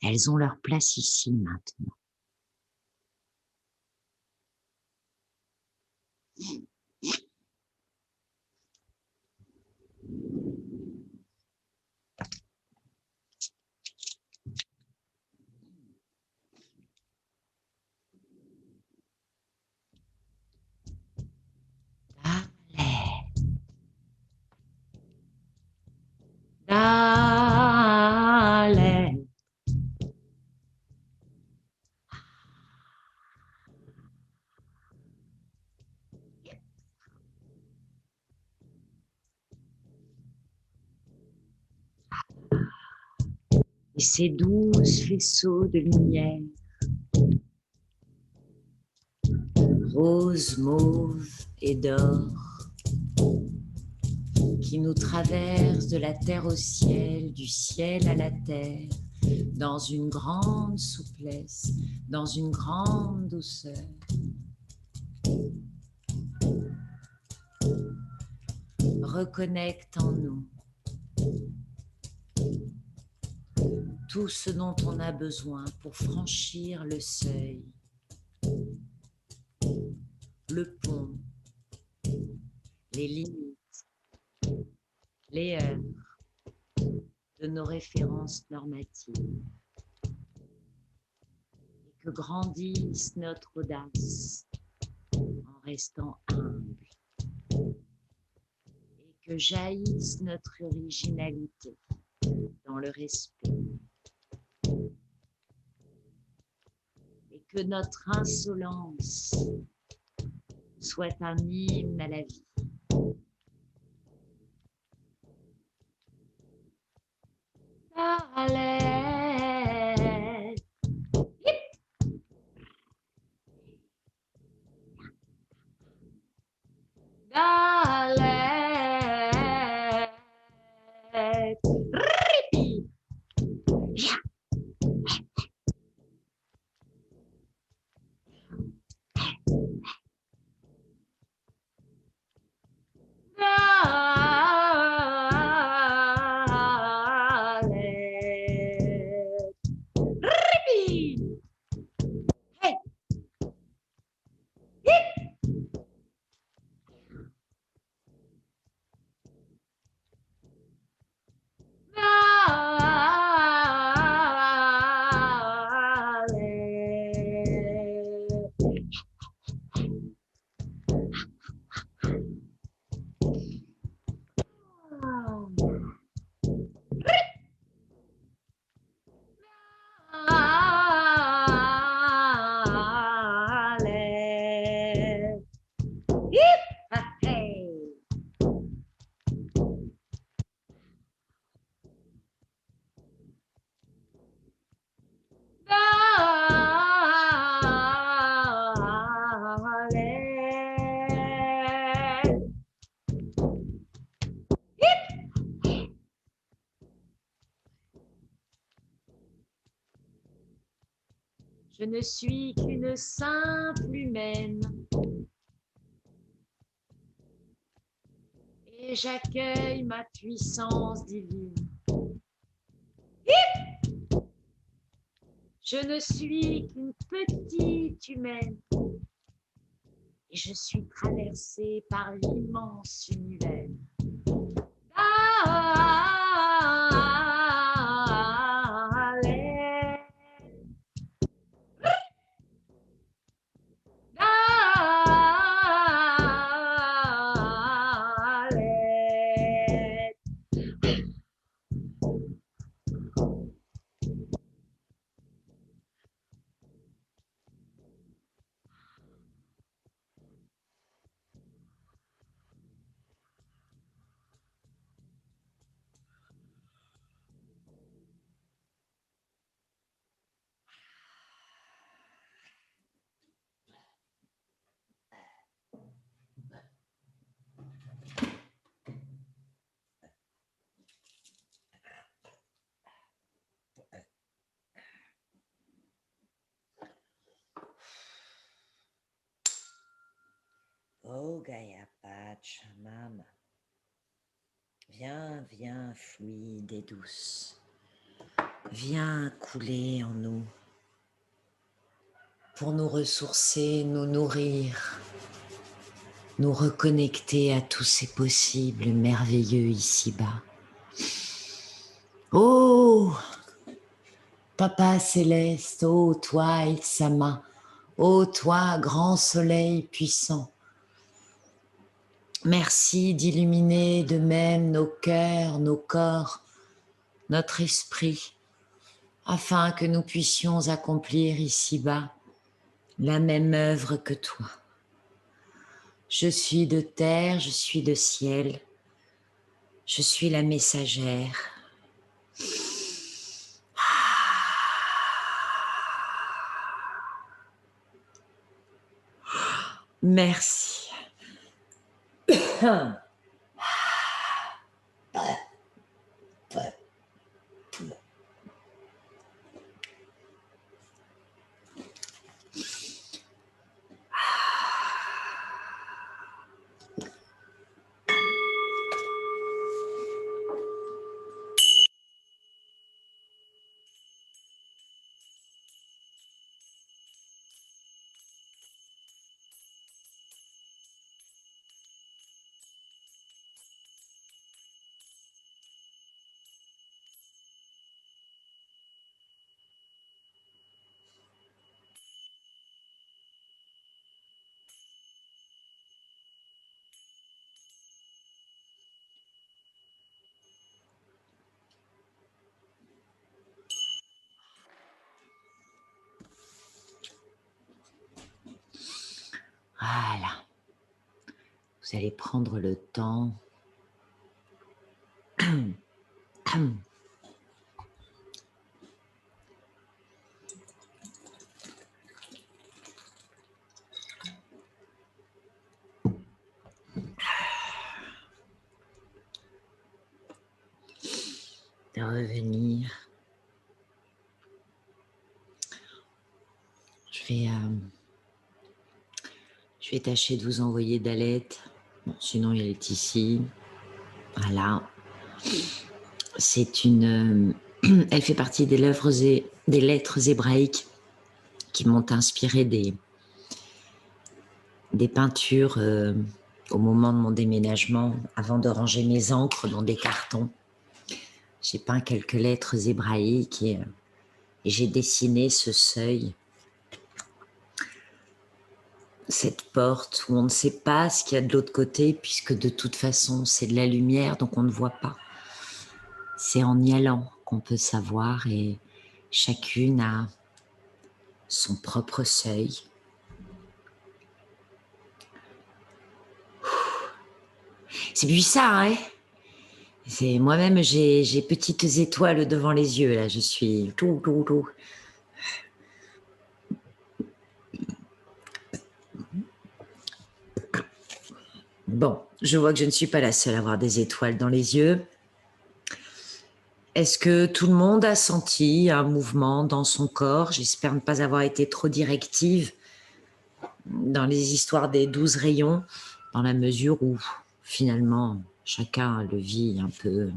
elles ont leur place ici maintenant. Dale. Et ces 12 faisceaux de lumière, rose, mauve et d'or, qui nous traversent de la terre au ciel, du ciel à la terre, dans une grande souplesse, dans une grande douceur. Reconnecte en nous tout ce dont on a besoin pour franchir le seuil, le pont, les limites, les heures de nos références normatives. Et que grandisse notre audace en restant humble. Et que jaillisse notre originalité dans le respect. Et que notre insolence soit un hymne à la vie. Allez. Allez. ne suis qu'une simple humaine. Et j'accueille ma puissance divine. Je ne suis qu'une petite humaine. Et je suis traversée par l'immense univers. Oh Gaia Pachamama, viens, viens fluide et douce, viens couler en nous pour nous ressourcer, nous nourrir, nous reconnecter à tous ces possibles merveilleux ici-bas. Oh Papa Céleste, ô toi Ilsama, ô toi grand soleil puissant, merci d'illuminer de même nos cœurs, nos corps, notre esprit, afin que nous puissions accomplir ici-bas la même œuvre que toi. Je suis de terre, je suis de ciel, je suis la messagère. Merci. Voilà. Vous allez prendre le temps de revenir. Je vais tâcher de vous envoyer Dalette. Bon, sinon, elle est ici. Voilà. C'est une... elle fait partie des lettres hébraïques qui m'ont inspiré des peintures au moment de mon déménagement, avant de ranger mes encres dans des cartons. J'ai peint quelques lettres hébraïques et j'ai dessiné ce seuil, cette porte où on ne sait pas ce qu'il y a de l'autre côté, puisque de toute façon, c'est de la lumière, donc on ne voit pas. C'est en y allant qu'on peut savoir, et chacune a son propre seuil. C'est puissant, hein? Moi-même, j'ai petites étoiles devant les yeux, là, je suis tout. Bon, je vois que je ne suis pas la seule à avoir des étoiles dans les yeux. Est-ce que tout le monde a senti un mouvement dans son corps? J'espère ne pas avoir été trop directive dans les histoires des 12 rayons, dans la mesure où finalement chacun le vit un peu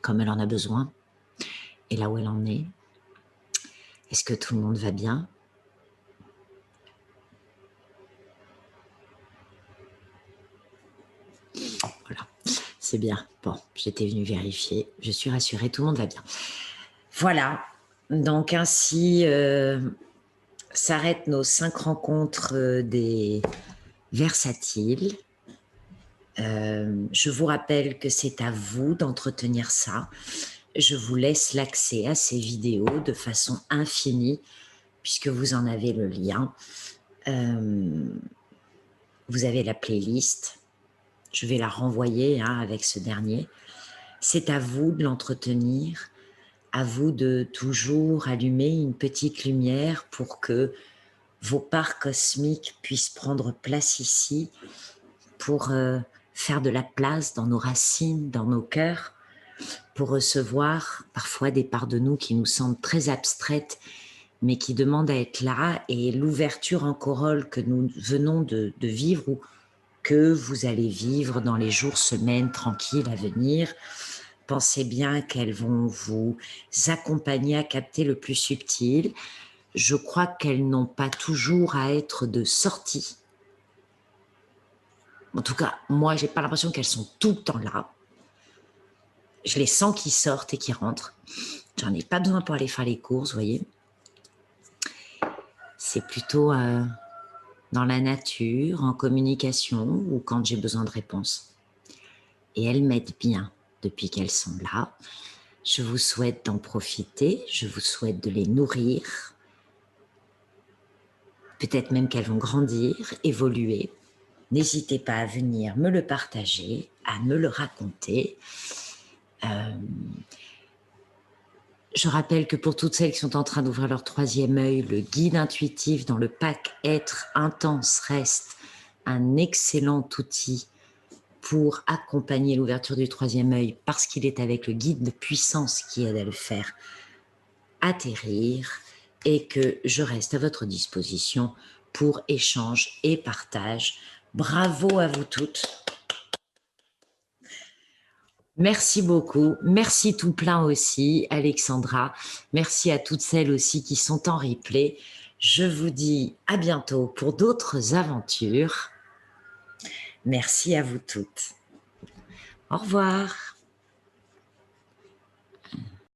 comme elle en a besoin et là où elle en est. Est-ce que tout le monde va bien? Voilà, c'est bien. Bon, j'étais venue vérifier, je suis rassurée, tout le monde va bien. Voilà, donc ainsi s'arrêtent nos 5 rencontres des versatiles. Je vous rappelle que c'est à vous d'entretenir ça. Je vous laisse l'accès à ces vidéos de façon infinie, puisque vous en avez le lien. Vous avez la playlist. Je vais la renvoyer avec ce dernier. C'est à vous de l'entretenir, à vous de toujours allumer une petite lumière pour que vos parts cosmiques puissent prendre place ici, pour faire de la place dans nos racines, dans nos cœurs, pour recevoir parfois des parts de nous qui nous semblent très abstraites, mais qui demandent à être là, et l'ouverture en corolle que nous venons de vivre ou que vous allez vivre dans les jours, semaines tranquilles à venir, pensez bien qu'elles vont vous accompagner à capter le plus subtil. Je crois qu'elles n'ont pas toujours à être de sortie. En tout cas, moi, j'ai pas l'impression qu'elles sont tout le temps là. Je les sens qui sortent et qui rentrent. J'en ai pas besoin pour aller faire les courses, vous voyez. C'est plutôt dans la nature, en communication ou quand j'ai besoin de réponses. Et elles m'aident bien depuis qu'elles sont là. Je vous souhaite d'en profiter, je vous souhaite de les nourrir. Peut-être même qu'elles vont grandir, évoluer. N'hésitez pas à venir me le partager, à me le raconter. Je rappelle que pour toutes celles qui sont en train d'ouvrir leur 3e œil, le guide intuitif dans le pack Être intense reste un excellent outil pour accompagner l'ouverture du 3e œil, parce qu'il est avec le guide de puissance qui aide à le faire atterrir, et que je reste à votre disposition pour échange et partage. Bravo à vous toutes. Merci beaucoup. Merci tout plein aussi, Alexandra. Merci à toutes celles aussi qui sont en replay. Je vous dis à bientôt pour d'autres aventures. Merci à vous toutes. Au revoir.